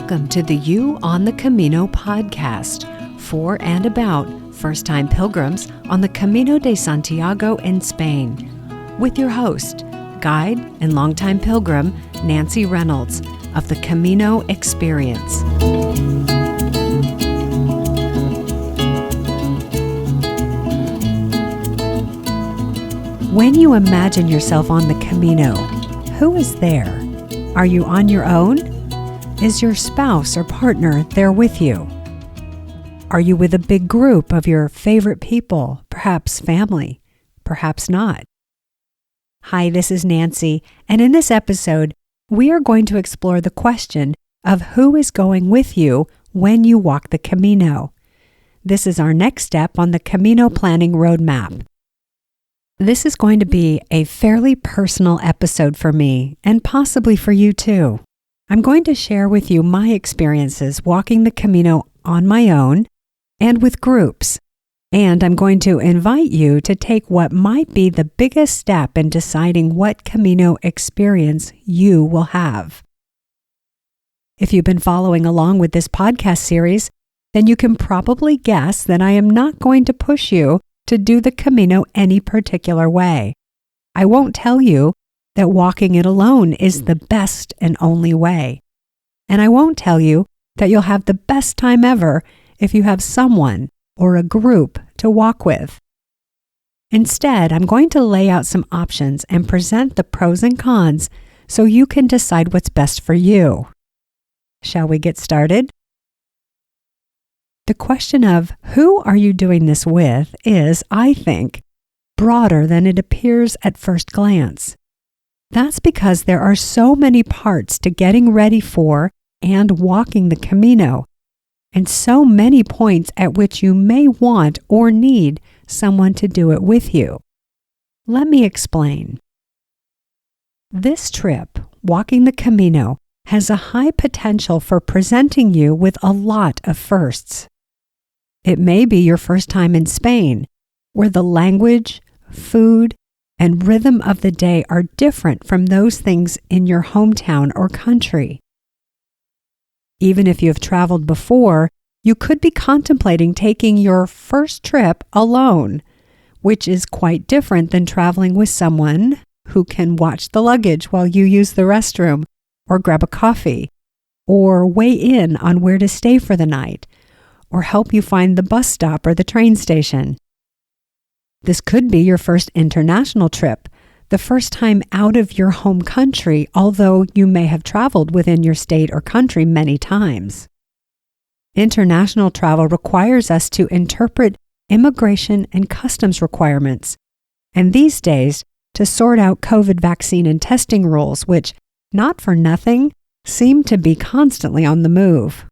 Welcome to the You on the Camino podcast, for and about first-time pilgrims on the Camino de Santiago in Spain, with your host, guide and longtime pilgrim, Nancy Reynolds, of the Camino Experience. When you imagine yourself on the Camino, who is there? Are you on your own? Is your spouse or partner there with you? Are you with a big group of your favorite people, perhaps family, perhaps not? Hi, this is Nancy, and in this episode, we are going to explore the question of who is going with you when you walk the Camino. This is our next step on the Camino planning roadmap. This is going to be a fairly personal episode for me, and possibly for you too. I'm going to share with you my experiences walking the Camino on my own and with groups, and I'm going to invite you to take what might be the biggest step in deciding what Camino experience you will have. If you've been following along with this podcast series, then you can probably guess that I am not going to push you to do the Camino any particular way. I won't tell you that walking it alone is the best and only way. And I won't tell you that you'll have the best time ever if you have someone or a group to walk with. Instead, I'm going to lay out some options and present the pros and cons so you can decide what's best for you. Shall we get started? The question of who are you doing this with is, I think, broader than it appears at first glance. That's because there are so many parts to getting ready for and walking the Camino, and so many points at which you may want or need someone to do it with you. Let me explain. This trip, walking the Camino, has a high potential for presenting you with a lot of firsts. It may be your first time in Spain, where the language, food, and rhythm of the day are different from those things in your hometown or country. Even if you have traveled before, you could be contemplating taking your first trip alone, which is quite different than traveling with someone who can watch the luggage while you use the restroom, or grab a coffee, or weigh in on where to stay for the night, or help you find the bus stop or the train station. This could be your first international trip, the first time out of your home country, although you may have traveled within your state or country many times. International travel requires us to interpret immigration and customs requirements, and these days, to sort out COVID vaccine and testing rules, which, not for nothing, seem to be constantly on the move.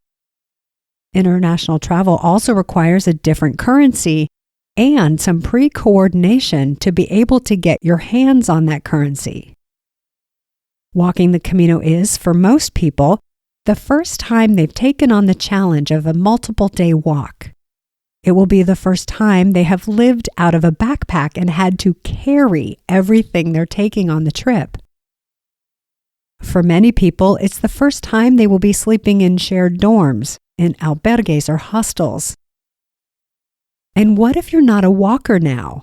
International travel also requires a different currency and some pre-coordination to be able to get your hands on that currency. Walking the Camino is, for most people, the first time they've taken on the challenge of a multiple-day walk. It will be the first time they have lived out of a backpack and had to carry everything they're taking on the trip. For many people, it's the first time they will be sleeping in shared dorms, in albergues or hostels. And what if you're not a walker now?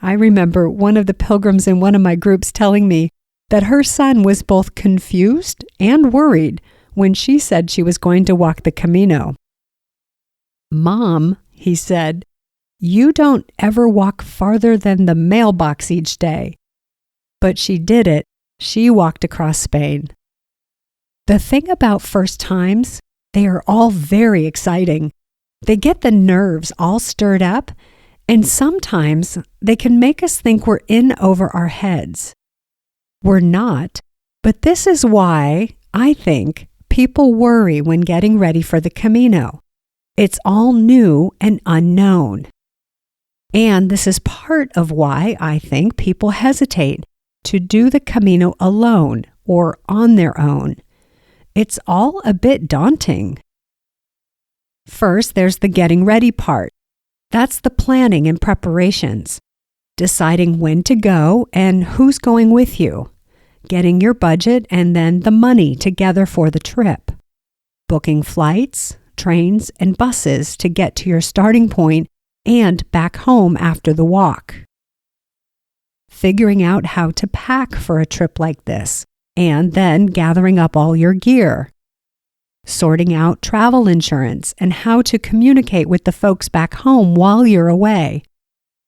I remember one of the pilgrims in one of my groups telling me that her son was both confused and worried when she said she was going to walk the Camino. "Mom," he said, "you don't ever walk farther than the mailbox each day." But she did it. She walked across Spain. The thing about first times, they are all very exciting. They get the nerves all stirred up, and sometimes they can make us think we're in over our heads. We're not, but this is why, I think, people worry when getting ready for the Camino. It's all new and unknown. And this is part of why I think people hesitate to do the Camino alone or on their own. It's all a bit daunting. First, there's the getting ready part. That's the planning and preparations, deciding when to go and who's going with you, getting your budget and then the money together for the trip. booking flights, trains, and buses to get to your starting point and back home after the walk. Figuring out how to pack for a trip like this, and then gathering up all your gear. Sorting out travel insurance and how to communicate with the folks back home while you're away.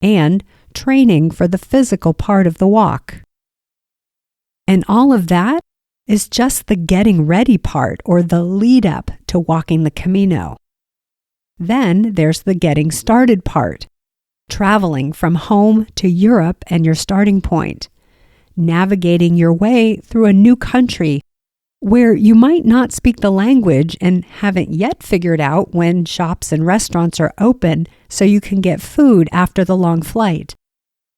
And training for the physical part of the walk. And all of that is just the getting ready part, or the lead up to walking the Camino. Then there's the getting started part, traveling from home to Europe and your starting point, navigating your way through a new country where you might not speak the language and haven't yet figured out when shops and restaurants are open so you can get food after the long flight.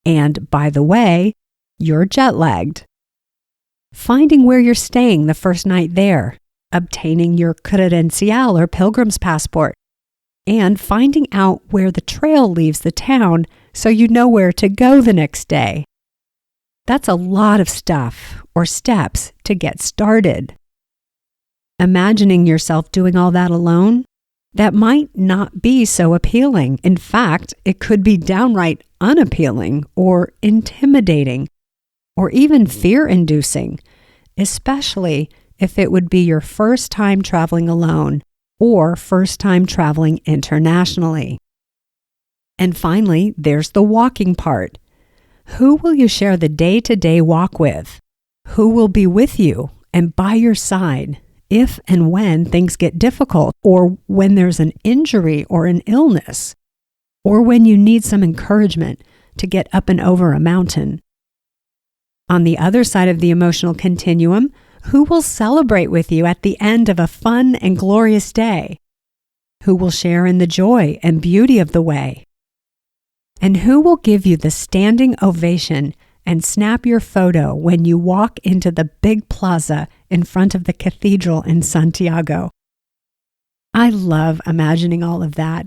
And by the way, you're jet lagged. Finding where you're staying the first night there, obtaining your credencial or pilgrim's passport, and finding out where the trail leaves the town so you know where to go the next day. That's a lot of stuff or steps to get started. Imagining yourself doing all that alone, that might not be so appealing. In fact, it could be downright unappealing or intimidating or even fear-inducing, especially if it would be your first time traveling alone or first time traveling internationally. And finally, there's the walking part. Who will you share the day-to-day walk with? Who will be with you and by your side if and when things get difficult, or when there's an injury or an illness, or when you need some encouragement to get up and over a mountain? On the other side of the emotional continuum, who will celebrate with you at the end of a fun and glorious day? Who will share in the joy and beauty of the way? And who will give you the standing ovation and snap your photo when you walk into the big plaza in front of the cathedral in Santiago? I love imagining all of that.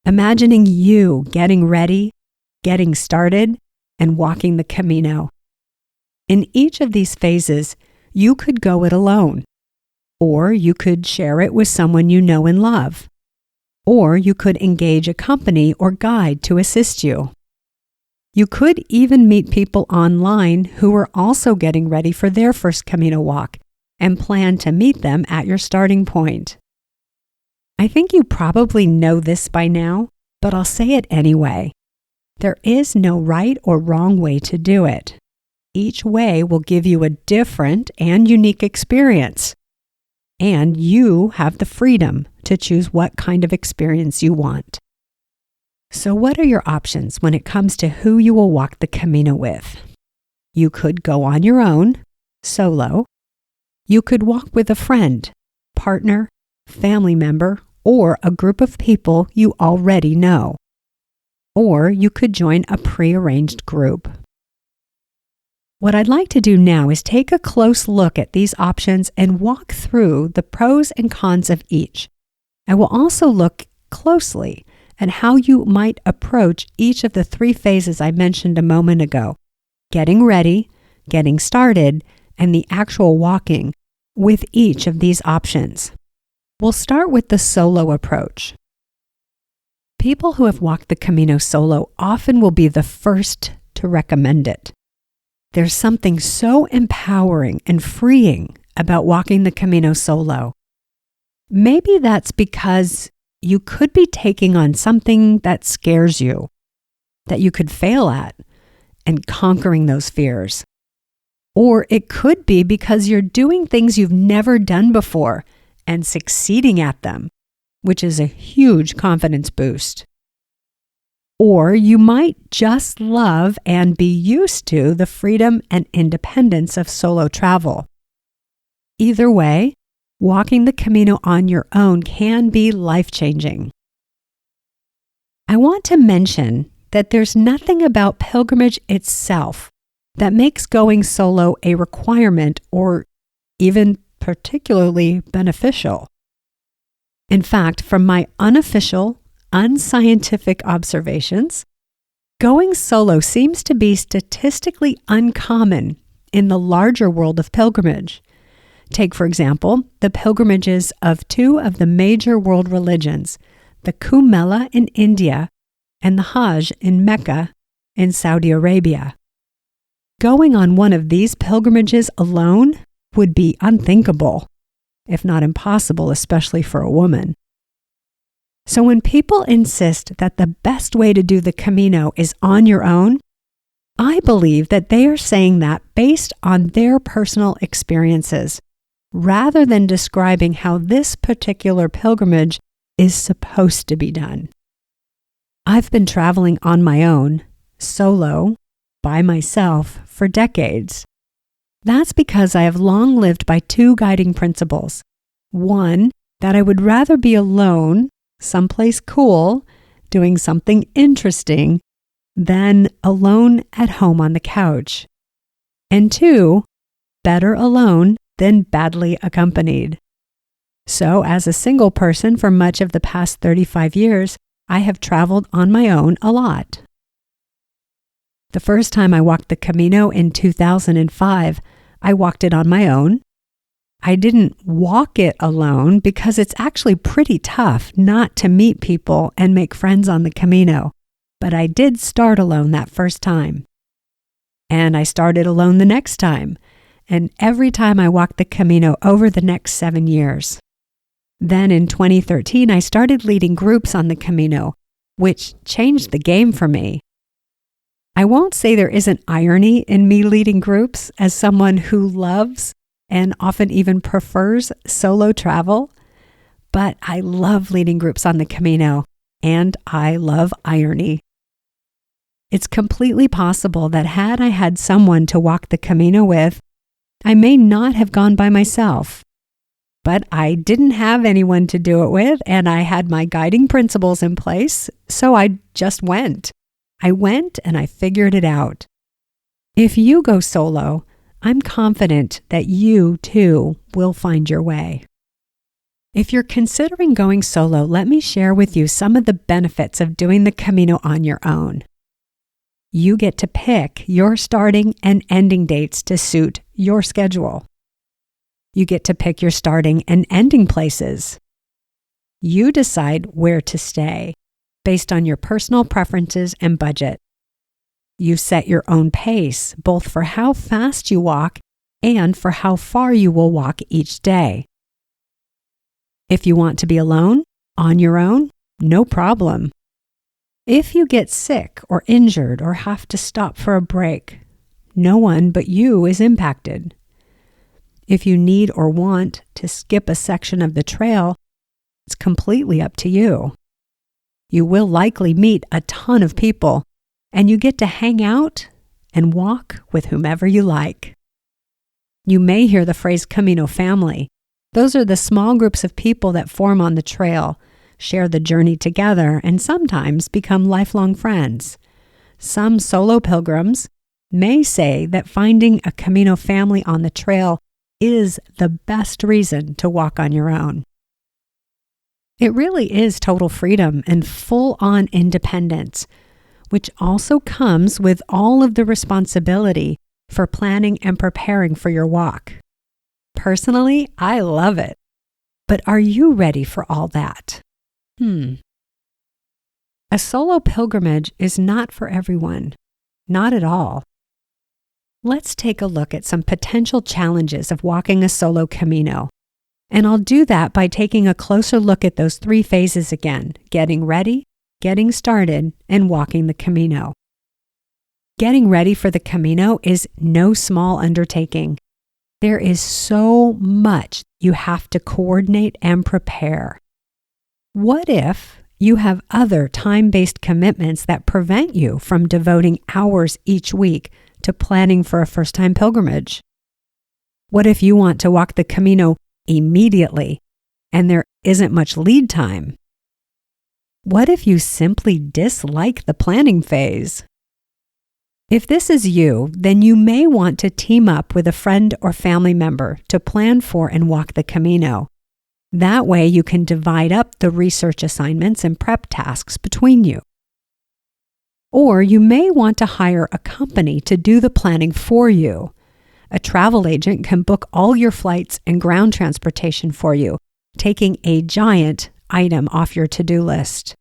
Imagining you getting ready, getting started, and walking the Camino. In each of these phases, you could go it alone, or you could share it with someone you know and love, or you could engage a company or guide to assist you. You could even meet people online who are also getting ready for their first Camino walk and plan to meet them at your starting point. I think you probably know this by now, but I'll say it anyway. There is no right or wrong way to do it. Each way will give you a different and unique experience, and you have the freedom to choose what kind of experience you want. So what are your options when it comes to who you will walk the Camino with? You could go on your own, solo. You could walk with a friend, partner, family member, or a group of people you already know. Or you could join a pre-arranged group. What I'd like to do now is take a close look at these options and walk through the pros and cons of each. I will also look closely at how you might approach each of the 3 phases I mentioned a moment ago: getting ready, getting started, and the actual walking with each of these options. We'll start with the solo approach. People who have walked the Camino solo often will be the first to recommend it. There's something so empowering and freeing about walking the Camino solo. Maybe that's because you could be taking on something that scares you, that you could fail at, and conquering those fears. Or it could be because you're doing things you've never done before and succeeding at them, which is a huge confidence boost. Or you might just love and be used to the freedom and independence of solo travel. Either way, walking the Camino on your own can be life-changing. I want to mention that there's nothing about pilgrimage itself that makes going solo a requirement or even particularly beneficial. In fact, from my unofficial, unscientific observations, going solo seems to be statistically uncommon in the larger world of pilgrimage. Take, for example, the pilgrimages of two of the major world religions, the Kumbh Mela in India and the Hajj in Mecca in Saudi Arabia. Going on one of these pilgrimages alone would be unthinkable, if not impossible, especially for a woman. So when people insist that the best way to do the Camino is on your own, I believe that they are saying that based on their personal experiences, rather than describing how this particular pilgrimage is supposed to be done. I've been traveling on my own, solo, by myself, for decades. That's because I have long lived by two guiding principles. One, that I would rather be alone, someplace cool, doing something interesting, than alone at home on the couch. And two, better alone than badly accompanied. So, as a single person for much of the past 35 years, I have traveled on my own a lot. The first time I walked the Camino in 2005, I walked it on my own. I didn't walk it alone because it's actually pretty tough not to meet people and make friends on the Camino. But I did start alone that first time. And I started alone the next time, and every time I walked the Camino over the next 7 years. Then in 2013, I started leading groups on the Camino, which changed the game for me. I won't say there isn't irony in me leading groups as someone who loves and often even prefers solo travel, but I love leading groups on the Camino, and I love irony. It's completely possible that had I had someone to walk the Camino with, I may not have gone by myself. But I didn't have anyone to do it with, and I had my guiding principles in place, so I just went. I went and I figured it out. If you go solo, I'm confident that you, too, will find your way. If you're considering going solo, let me share with you some of the benefits of doing the Camino on your own. You get to pick your starting and ending dates to suit your schedule. You get to pick your starting and ending places. You decide where to stay based on your personal preferences and budget. You set your own pace, both for how fast you walk and for how far you will walk each day. If you want to be alone, on your own, no problem. If you get sick or injured or have to stop for a break, no one but you is impacted. If you need or want to skip a section of the trail, it's completely up to you. You will likely meet a ton of people, and you get to hang out and walk with whomever you like. You may hear the phrase Camino family. Those are the small groups of people that form on the trail, share the journey together, and sometimes become lifelong friends. Some solo pilgrims may say that finding a Camino family on the trail is the best reason to walk on your own. It really is total freedom and full-on independence, which also comes with all of the responsibility for planning and preparing for your walk. Personally, I love it. But are you ready for all that? A solo pilgrimage is not for everyone. Not at all. Let's take a look at some potential challenges of walking a solo Camino. And I'll do that by taking a closer look at those 3 phases again: getting ready, getting started, and walking the Camino. Getting ready for the Camino is no small undertaking. There is so much you have to coordinate and prepare. What if you have other time-based commitments that prevent you from devoting hours each week to planning for a first-time pilgrimage? What if you want to walk the Camino immediately and there isn't much lead time? What if you simply dislike the planning phase? If this is you, then you may want to team up with a friend or family member to plan for and walk the Camino. That way you can divide up the research assignments and prep tasks between you. Or you may want to hire a company to do the planning for you. A travel agent can book all your flights and ground transportation for you, taking a giant item off your to-do list.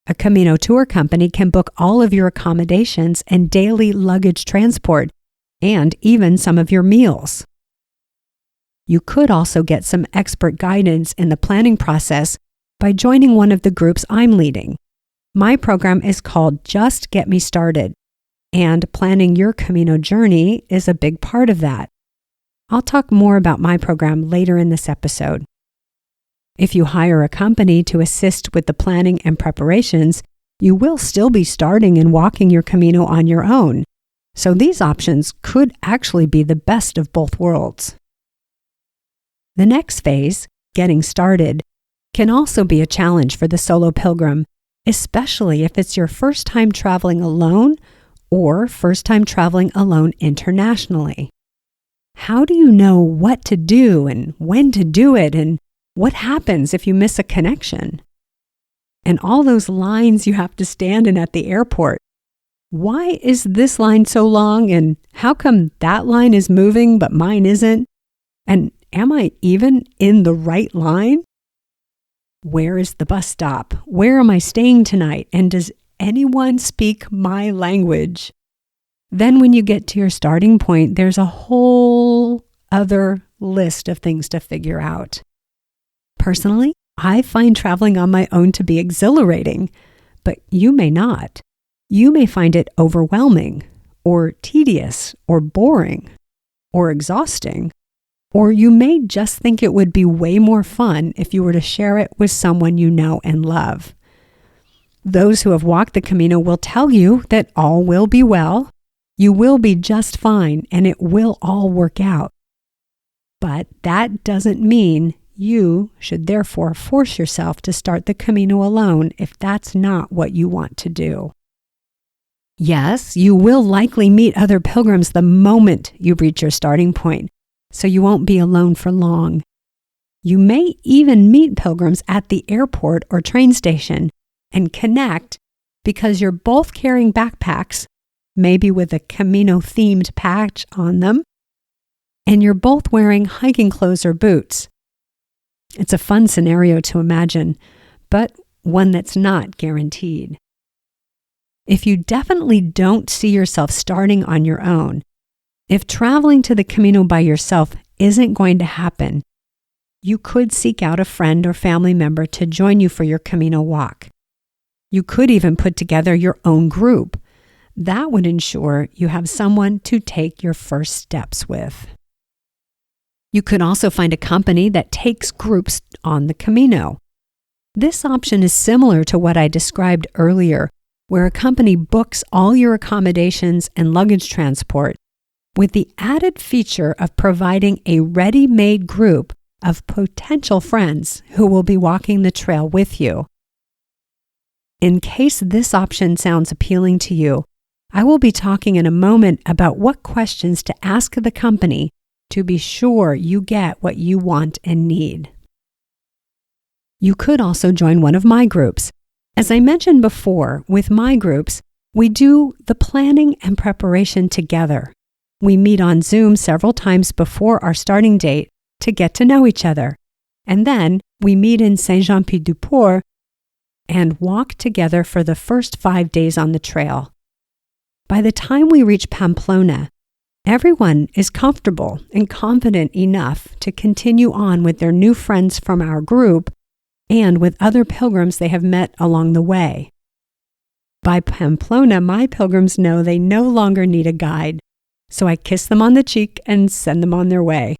A Camino tour company can book all of your accommodations and daily luggage transport, and even some of your meals. You could also get some expert guidance in the planning process by joining one of the groups I'm leading. My program is called Just Get Me Started, and planning your Camino journey is a big part of that. I'll talk more about my program later in this episode. If you hire a company to assist with the planning and preparations, you will still be starting and walking your Camino on your own. So these options could actually be the best of both worlds. The next phase, getting started, can also be a challenge for the solo pilgrim, especially if it's your first time traveling alone or first time traveling alone internationally. How do you know what to do and when to do it, and what happens if you miss a connection? And all those lines you have to stand in at the airport. Why is this line so long, and how come that line is moving but mine isn't? And am I even in the right line? Where is the bus stop? Where am I staying tonight? And does anyone speak my language? Then when you get to your starting point, there's a whole other list of things to figure out. Personally, I find traveling on my own to be exhilarating, but you may not. You may find it overwhelming, or tedious, or boring, or exhausting, or you may just think it would be way more fun if you were to share it with someone you know and love. Those who have walked the Camino will tell you that all will be well, you will be just fine, and it will all work out. But that doesn't mean you should therefore force yourself to start the Camino alone if that's not what you want to do. Yes, you will likely meet other pilgrims the moment you reach your starting point, so you won't be alone for long. You may even meet pilgrims at the airport or train station and connect because you're both carrying backpacks, maybe with a Camino-themed patch on them, and you're both wearing hiking clothes or boots. It's a fun scenario to imagine, but one that's not guaranteed. If you definitely don't see yourself starting on your own, if traveling to the Camino by yourself isn't going to happen, you could seek out a friend or family member to join you for your Camino walk. You could even put together your own group. That would ensure you have someone to take your first steps with. You could also find a company that takes groups on the Camino. This option is similar to what I described earlier, where a company books all your accommodations and luggage transport, with the added feature of providing a ready-made group of potential friends who will be walking the trail with you. In case this option sounds appealing to you, I will be talking in a moment about what questions to ask the company to be sure you get what you want and need. You could also join one of my groups. As I mentioned before, with my groups, we do the planning and preparation together. We meet on Zoom several times before our starting date to get to know each other. And then we meet in Saint-Jean-Pied-du-Port and walk together for the first 5 days on the trail. By the time we reach Pamplona, everyone is comfortable and confident enough to continue on with their new friends from our group and with other pilgrims they have met along the way. By Pamplona, my pilgrims know they no longer need a guide, so I kiss them on the cheek and send them on their way,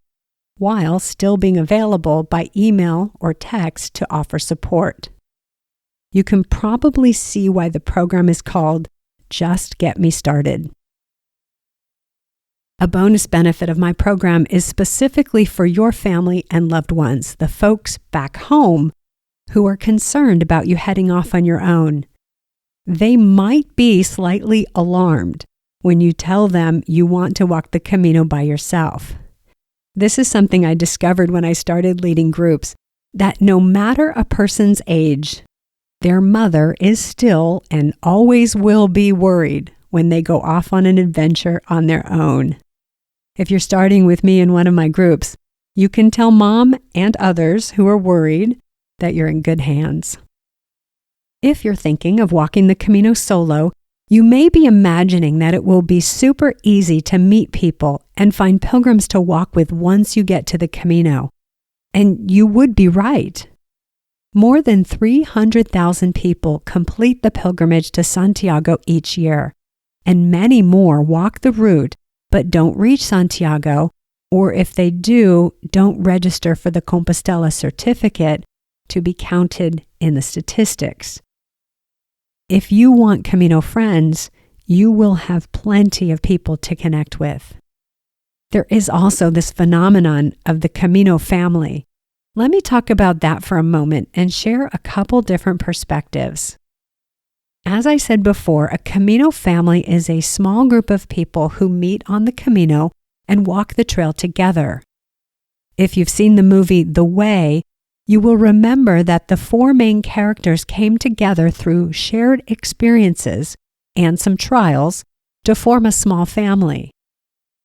while still being available by email or text to offer support. You can probably see why the program is called Just Get Me Started. A bonus benefit of my program is specifically for your family and loved ones, the folks back home who are concerned about you heading off on your own. They might be slightly alarmed when you tell them you want to walk the Camino by yourself. This is something I discovered when I started leading groups, that no matter a person's age, their mother is still and always will be worried when they go off on an adventure on their own. If you're starting with me in one of my groups, you can tell Mom and others who are worried that you're in good hands. If you're thinking of walking the Camino solo, you may be imagining that it will be super easy to meet people and find pilgrims to walk with once you get to the Camino. And you would be right. More than 300,000 people complete the pilgrimage to Santiago each year, and many more walk the route but don't reach Santiago, or if they do, don't register for the Compostela certificate to be counted in the statistics. If you want Camino friends, you will have plenty of people to connect with. There is also this phenomenon of the Camino family. Let me talk about that for a moment and share a couple different perspectives. As I said before, a Camino family is a small group of people who meet on the Camino and walk the trail together. If you've seen the movie The Way, you will remember that the four main characters came together through shared experiences and some trials to form a small family.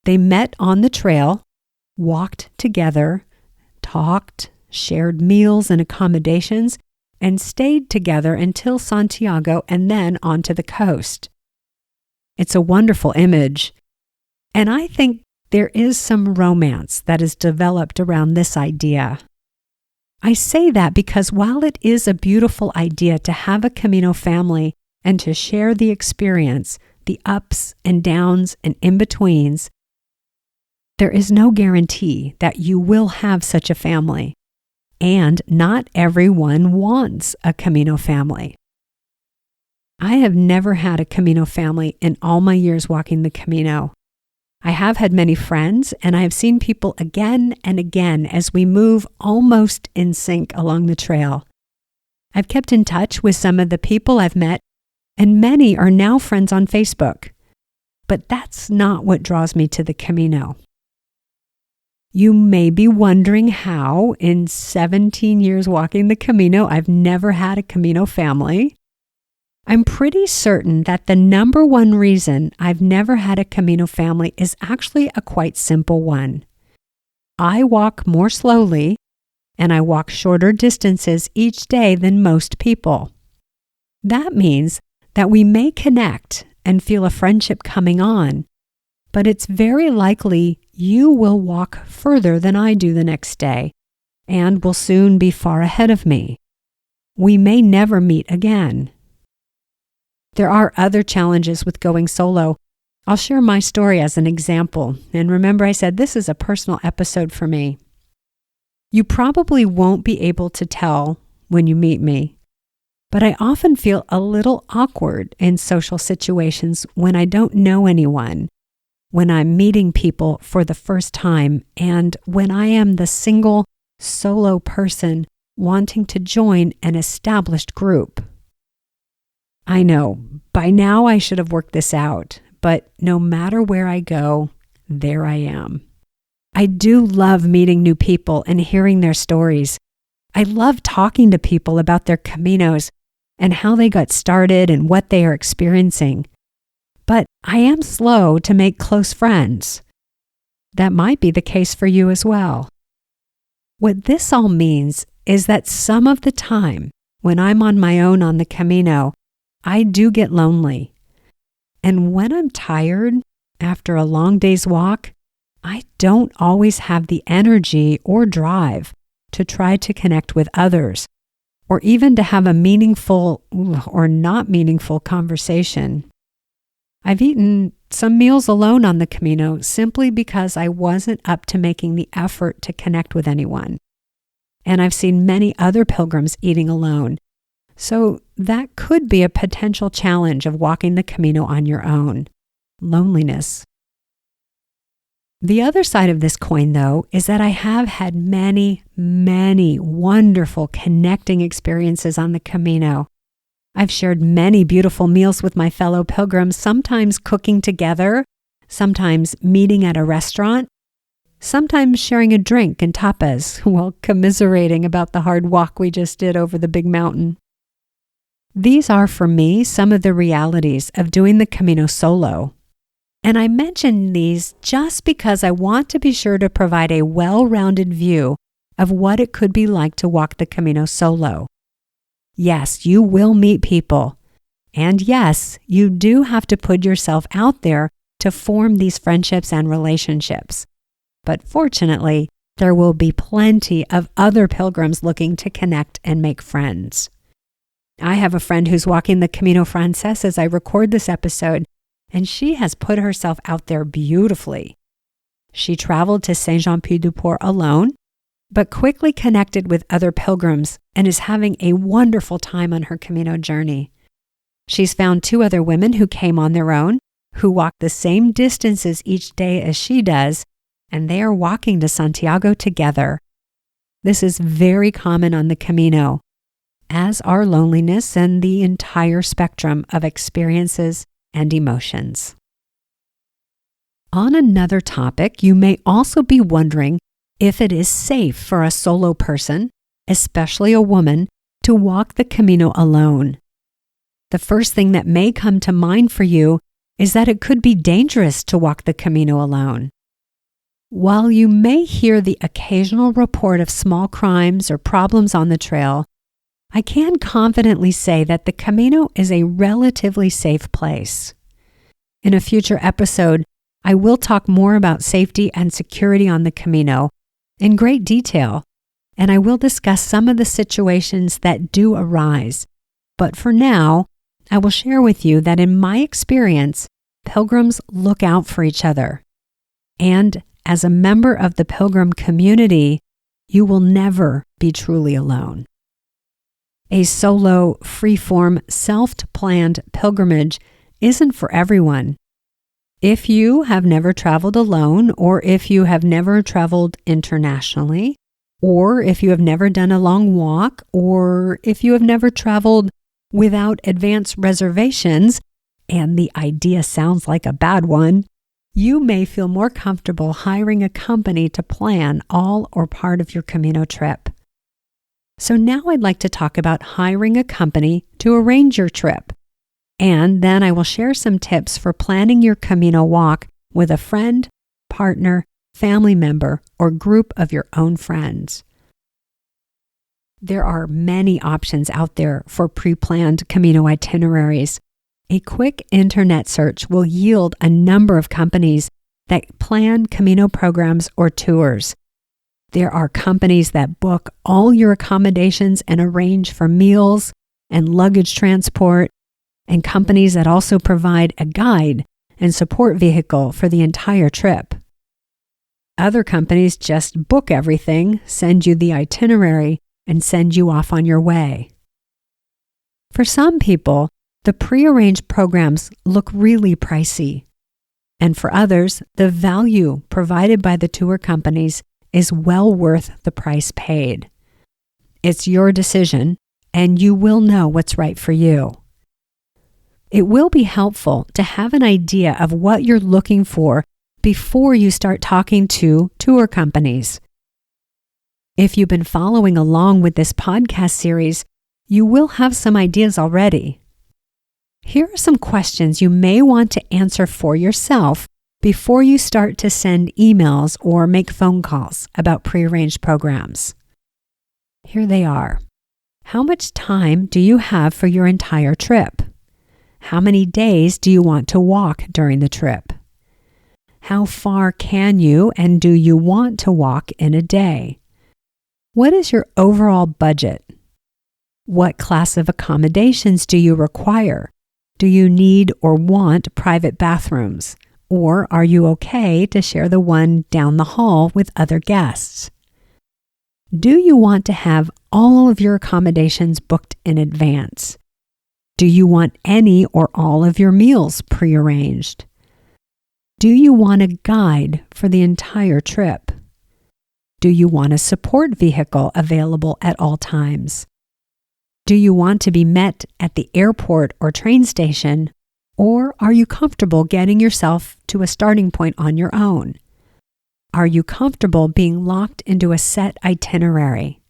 They met on the trail, walked together, talked, shared meals and accommodations, and stayed together until Santiago and then onto the coast. It's a wonderful image, and I think there is some romance that is developed around this idea. I say that because while it is a beautiful idea to have a Camino family and to share the experience, the ups and downs and in-betweens, there is no guarantee that you will have such a family. And not everyone wants a Camino family. I have never had a Camino family in all my years walking the Camino. I have had many friends, and I have seen people again and again as we move almost in sync along the trail. I've kept in touch with some of the people I've met, and many are now friends on Facebook. But that's not what draws me to the Camino. You may be wondering how, in 17 years walking the Camino, I've never had a Camino family. I'm pretty certain that the number one reason I've never had a Camino family is actually a quite simple one. I walk more slowly, and I walk shorter distances each day than most people. That means that we may connect and feel a friendship coming on, but it's very likely you will walk further than I do the next day and will soon be far ahead of me. We may never meet again. There are other challenges with going solo. I'll share my story as an example. And remember, I said this is a personal episode for me. You probably won't be able to tell when you meet me, but I often feel a little awkward in social situations when I don't know anyone, when I'm meeting people for the first time, and when I am the single solo person wanting to join an established group. I know, by now I should have worked this out, but no matter where I go, there I am. I do love meeting new people and hearing their stories. I love talking to people about their Caminos and how they got started and what they are experiencing. But I am slow to make close friends. That might be the case for you as well. What this all means is that some of the time when I'm on my own on the Camino, I do get lonely. And when I'm tired after a long day's walk, I don't always have the energy or drive to try to connect with others, or even to have a meaningful or not meaningful conversation. I've eaten some meals alone on the Camino simply because I wasn't up to making the effort to connect with anyone. And I've seen many other pilgrims eating alone. So that could be a potential challenge of walking the Camino on your own: loneliness. The other side of this coin, though, is that I have had many, many wonderful connecting experiences on the Camino. I've shared many beautiful meals with my fellow pilgrims, sometimes cooking together, sometimes meeting at a restaurant, sometimes sharing a drink and tapas while commiserating about the hard walk we just did over the big mountain. These are, for me, some of the realities of doing the Camino solo. And I mention these just because I want to be sure to provide a well-rounded view of what it could be like to walk the Camino solo. Yes, you will meet people. And yes, you do have to put yourself out there to form these friendships and relationships. But fortunately, there will be plenty of other pilgrims looking to connect and make friends. I have a friend who's walking the Camino Frances as I record this episode, and she has put herself out there beautifully. She traveled to Saint-Jean-Pied-du-Port alone, but quickly connected with other pilgrims and is having a wonderful time on her Camino journey. She's found 2 other women who came on their own, who walk the same distances each day as she does, and they are walking to Santiago together. This is very common on the Camino, as are loneliness and the entire spectrum of experiences and emotions. On another topic, you may also be wondering if it is safe for a solo person, especially a woman, to walk the Camino alone. The first thing that may come to mind for you is that it could be dangerous to walk the Camino alone. While you may hear the occasional report of small crimes or problems on the trail, I can confidently say that the Camino is a relatively safe place. In a future episode, I will talk more about safety and security on the Camino in great detail, and I will discuss some of the situations that do arise. But for now, I will share with you that in my experience, pilgrims look out for each other. And as a member of the pilgrim community, you will never be truly alone. A solo, free-form, self-planned pilgrimage isn't for everyone. If you have never traveled alone, or if you have never traveled internationally, or if you have never done a long walk, or if you have never traveled without advance reservations, and the idea sounds like a bad one, you may feel more comfortable hiring a company to plan all or part of your Camino trip. So now I'd like to talk about hiring a company to arrange your trip. And then I will share some tips for planning your Camino walk with a friend, partner, family member, or group of your own friends. There are many options out there for pre-planned Camino itineraries. A quick internet search will yield a number of companies that plan Camino programs or tours. There are companies that book all your accommodations and arrange for meals and luggage transport, and companies that also provide a guide and support vehicle for the entire trip. Other companies just book everything, send you the itinerary, and send you off on your way. For some people, the prearranged programs look really pricey. And for others, the value provided by the tour companies is well worth the price paid. It's your decision, and you will know what's right for you. It will be helpful to have an idea of what you're looking for before you start talking to tour companies. If you've been following along with this podcast series, you will have some ideas already. Here are some questions you may want to answer for yourself before you start to send emails or make phone calls about prearranged programs. Here they are. How much time do you have for your entire trip? How many days do you want to walk during the trip? How far can you and do you want to walk in a day? What is your overall budget? What class of accommodations do you require? Do you need or want private bathrooms? Or are you okay to share the one down the hall with other guests? Do you want to have all of your accommodations booked in advance? Do you want any or all of your meals prearranged? Do you want a guide for the entire trip? Do you want a support vehicle available at all times? Do you want to be met at the airport or train station? Or are you comfortable getting yourself to a starting point on your own? Are you comfortable being locked into a set itinerary?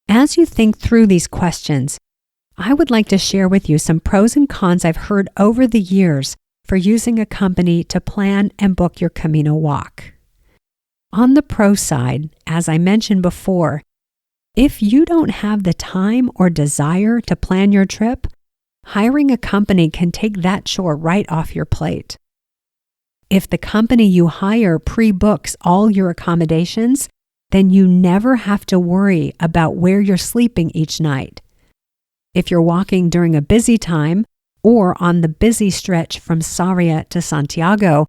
As you think through these questions, I would like to share with you some pros and cons I've heard over the years for using a company to plan and book your Camino walk. On the pro side, as I mentioned before, if you don't have the time or desire to plan your trip, hiring a company can take that chore right off your plate. If the company you hire pre-books all your accommodations, then you never have to worry about where you're sleeping each night. If you're walking during a busy time or on the busy stretch from Sarria to Santiago,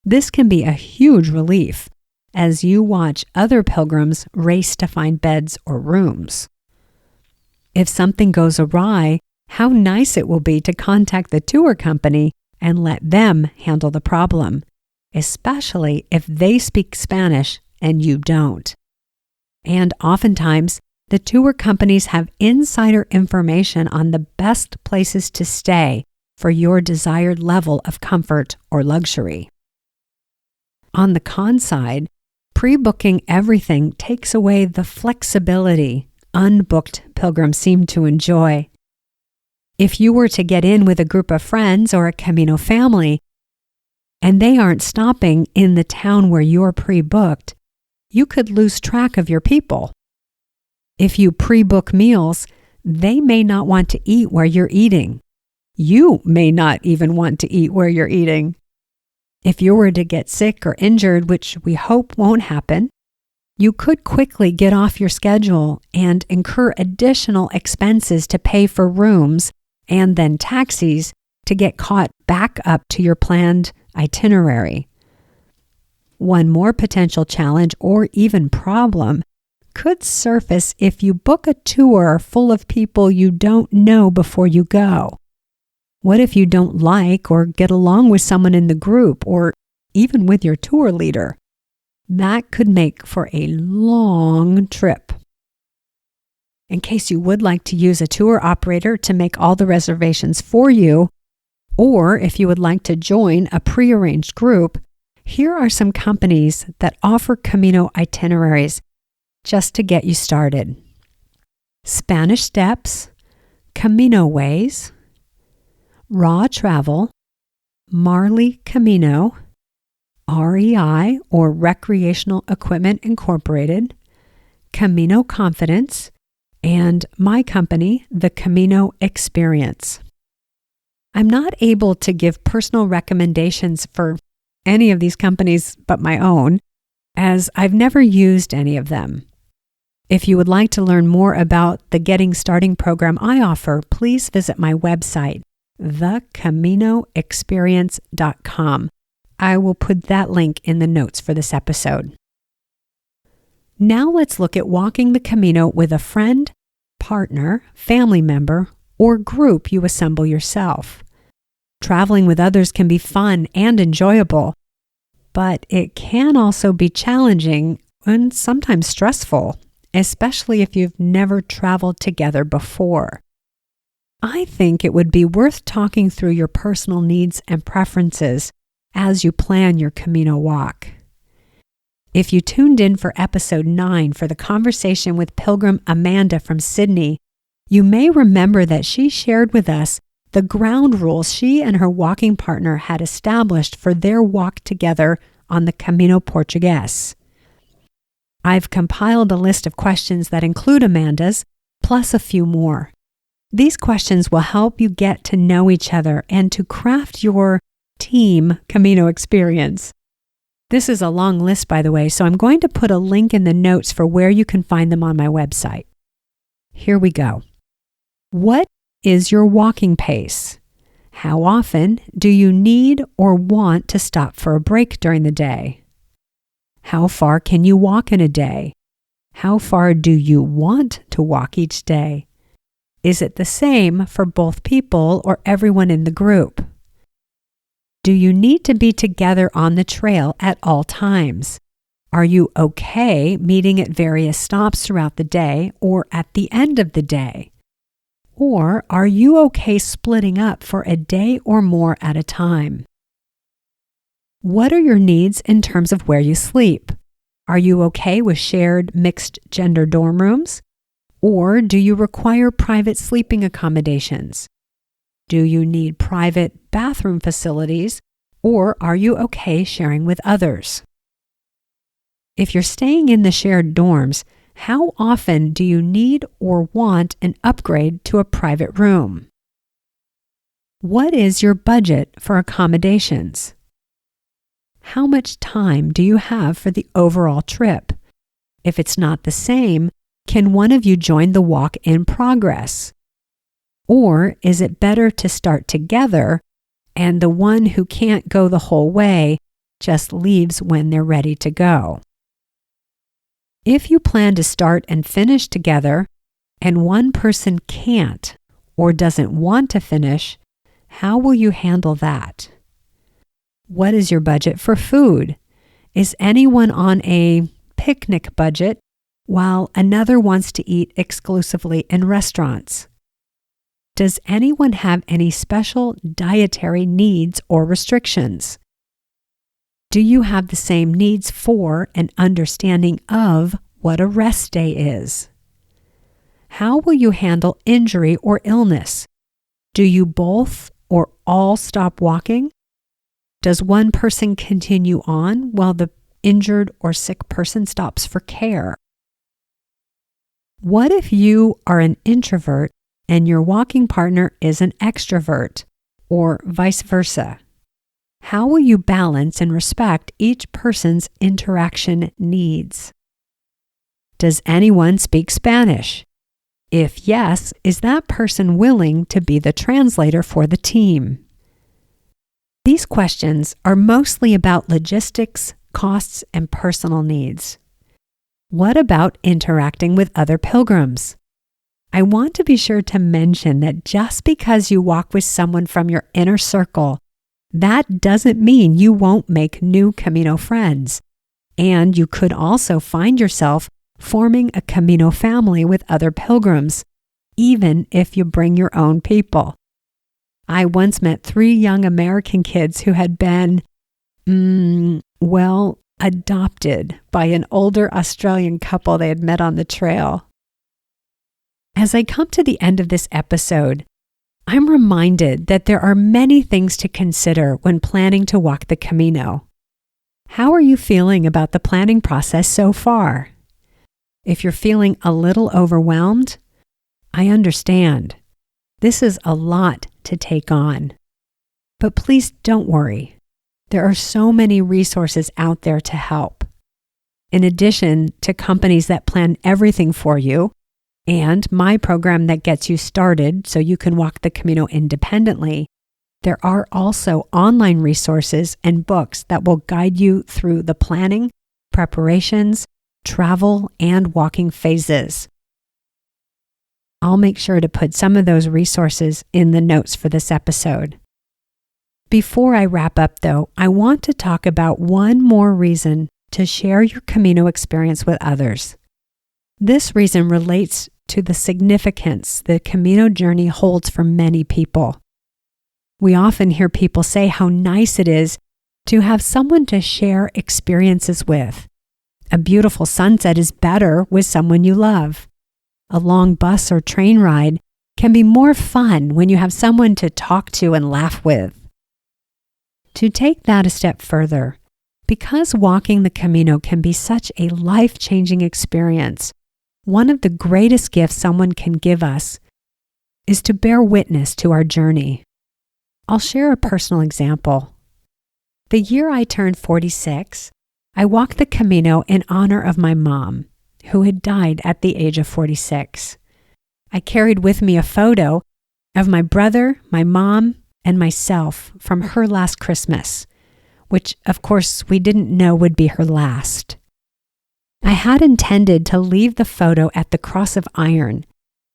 this can be a huge relief as you watch other pilgrims race to find beds or rooms. If something goes awry, how nice it will be to contact the tour company and let them handle the problem, especially if they speak Spanish and you don't. And oftentimes, the tour companies have insider information on the best places to stay for your desired level of comfort or luxury. On the con side, pre-booking everything takes away the flexibility unbooked pilgrims seem to enjoy. If you were to get in with a group of friends or a Camino family, and they aren't stopping in the town where you're pre-booked, you could lose track of your people. If you pre-book meals, they may not want to eat where you're eating. You may not even want to eat where you're eating. If you were to get sick or injured, which we hope won't happen, you could quickly get off your schedule and incur additional expenses to pay for rooms and then taxis to get caught back up to your planned itinerary. One more potential challenge or even problem could surface if you book a tour full of people you don't know before you go. What if you don't like or get along with someone in the group or even with your tour leader? That could make for a long trip. In case you would like to use a tour operator to make all the reservations for you, or if you would like to join a prearranged group, here are some companies that offer Camino itineraries just to get you started. Spanish Steps, Camino Ways, Raw Travel, Marley Camino, REI or Recreational Equipment Incorporated, Camino Confidence, and my company, the Camino Experience. I'm not able to give personal recommendations for any of these companies but my own, as I've never used any of them. If you would like to learn more about the Getting Starting program I offer, please visit my website, thecaminoexperience.com. I will put that link in the notes for this episode. Now let's look at walking the Camino with a friend, partner, family member, or group you assemble yourself. Traveling with others can be fun and enjoyable, but it can also be challenging and sometimes stressful, especially if you've never traveled together before. I think it would be worth talking through your personal needs and preferences as you plan your Camino walk. If you tuned in for episode 9 for the conversation with Pilgrim Amanda from Sydney, you may remember that she shared with us the ground rules she and her walking partner had established for their walk together on the Camino Portugués. I've compiled a list of questions that include Amanda's, plus a few more. These questions will help you get to know each other and to craft your team Camino experience. This is a long list, by the way, so I'm going to put a link in the notes for where you can find them on my website. Here we go. What is your walking pace? How often do you need or want to stop for a break during the day? How far can you walk in a day? How far do you want to walk each day? Is it the same for both people or everyone in the group? Do you need to be together on the trail at all times? Are you okay meeting at various stops throughout the day or at the end of the day? Or are you okay splitting up for a day or more at a time? What are your needs in terms of where you sleep? Are you okay with shared mixed gender dorm rooms? Or do you require private sleeping accommodations? Do you need private bathroom facilities, or are you okay sharing with others? If you're staying in the shared dorms, how often do you need or want an upgrade to a private room? What is your budget for accommodations? How much time do you have for the overall trip? If it's not the same, can one of you join the walk in progress? Or is it better to start together and the one who can't go the whole way just leaves when they're ready to go? If you plan to start and finish together and one person can't or doesn't want to finish, how will you handle that? What is your budget for food? Is anyone on a picnic budget while another wants to eat exclusively in restaurants? Does anyone have any special dietary needs or restrictions? Do you have the same needs for and understanding of what a rest day is? How will you handle injury or illness? Do you both or all stop walking? Does one person continue on while the injured or sick person stops for care? What if you are an introvert and your walking partner is an extrovert, or vice versa? How will you balance and respect each person's interaction needs? Does anyone speak Spanish? If yes, is that person willing to be the translator for the team? These questions are mostly about logistics, costs, and personal needs. What about interacting with other pilgrims? I want to be sure to mention that just because you walk with someone from your inner circle, that doesn't mean you won't make new Camino friends. And you could also find yourself forming a Camino family with other pilgrims, even if you bring your own people. I once met 3 young American kids who had been, adopted by an older Australian couple they had met on the trail. As I come to the end of this episode, I'm reminded that there are many things to consider when planning to walk the Camino. How are you feeling about the planning process so far? If you're feeling a little overwhelmed, I understand. This is a lot to take on. But please don't worry. There are so many resources out there to help. In addition to companies that plan everything for you, and my program that gets you started so you can walk the Camino independently, there are also online resources and books that will guide you through the planning, preparations, travel, and walking phases. I'll make sure to put some of those resources in the notes for this episode. Before I wrap up, though, I want to talk about one more reason to share your Camino experience with others. This reason relates to the significance the Camino journey holds for many people. We often hear people say how nice it is to have someone to share experiences with. A beautiful sunset is better with someone you love. A long bus or train ride can be more fun when you have someone to talk to and laugh with. To take that a step further, because walking the Camino can be such a life-changing experience, one of the greatest gifts someone can give us is to bear witness to our journey. I'll share a personal example. The year I turned 46, I walked the Camino in honor of my mom, who had died at the age of 46. I carried with me a photo of my brother, my mom, and myself from her last Christmas, which, of course, we didn't know would be her last. I had intended to leave the photo at the Cross of Iron,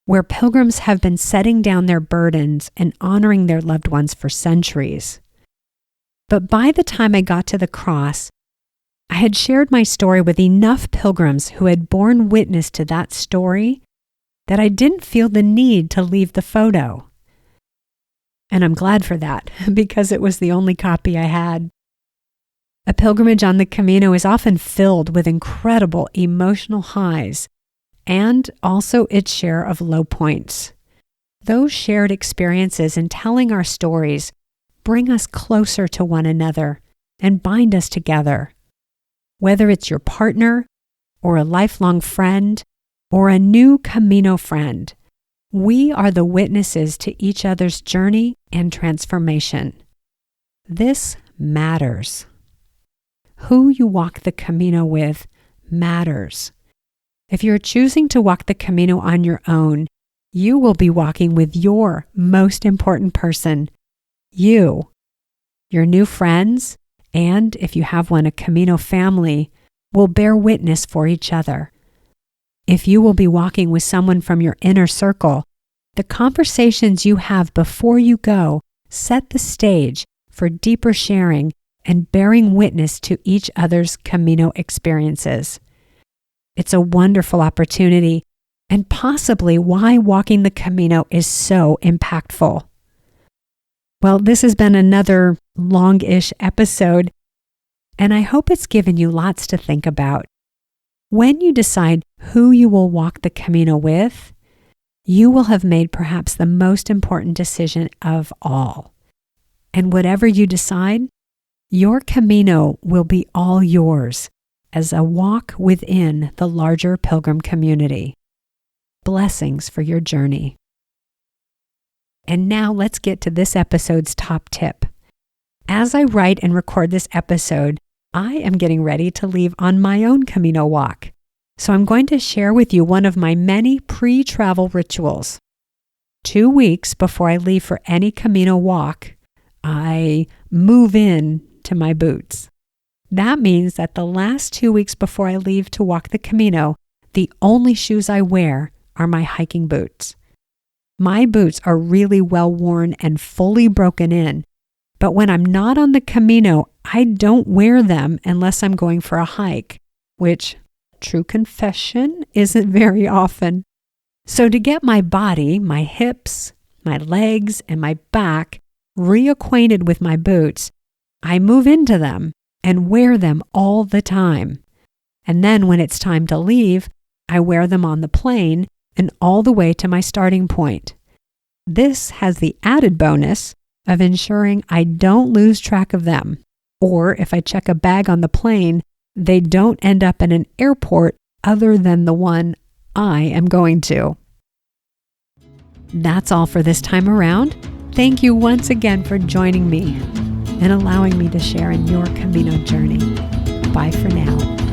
where pilgrims have been setting down their burdens and honoring their loved ones for centuries. But by the time I got to the cross, I had shared my story with enough pilgrims who had borne witness to that story that I didn't feel the need to leave the photo. And I'm glad for that, because it was the only copy I had. A pilgrimage on the Camino is often filled with incredible emotional highs and also its share of low points. Those shared experiences and telling our stories bring us closer to one another and bind us together. Whether it's your partner or a lifelong friend or a new Camino friend, we are the witnesses to each other's journey and transformation. This matters. Who you walk the Camino with matters. If you're choosing to walk the Camino on your own, you will be walking with your most important person, you. Your new friends, and if you have one, a Camino family, will bear witness for each other. If you will be walking with someone from your inner circle, the conversations you have before you go set the stage for deeper sharing and bearing witness to each other's Camino experiences. It's a wonderful opportunity and possibly why walking the Camino is so impactful. Well, this has been another long-ish episode, and I hope it's given you lots to think about. When you decide who you will walk the Camino with, you will have made perhaps the most important decision of all. And whatever you decide, your Camino will be all yours as a walk within the larger pilgrim community. Blessings for your journey. And now let's get to this episode's top tip. As I write and record this episode, I am getting ready to leave on my own Camino walk. So I'm going to share with you one of my many pre-travel rituals. 2 weeks before I leave for any Camino walk, I move in to my boots. That means that the last 2 weeks before I leave to walk the Camino, the only shoes I wear are my hiking boots. My boots are really well worn and fully broken in, but when I'm not on the Camino, I don't wear them unless I'm going for a hike, which, true confession, isn't very often. So to get my body, my hips, my legs, and my back reacquainted with my boots, I move into them and wear them all the time. And then when it's time to leave, I wear them on the plane and all the way to my starting point. This has the added bonus of ensuring I don't lose track of them, or if I check a bag on the plane, they don't end up in an airport other than the one I am going to. That's all for this time around. Thank you once again for joining me and allowing me to share in your Camino journey. Bye for now.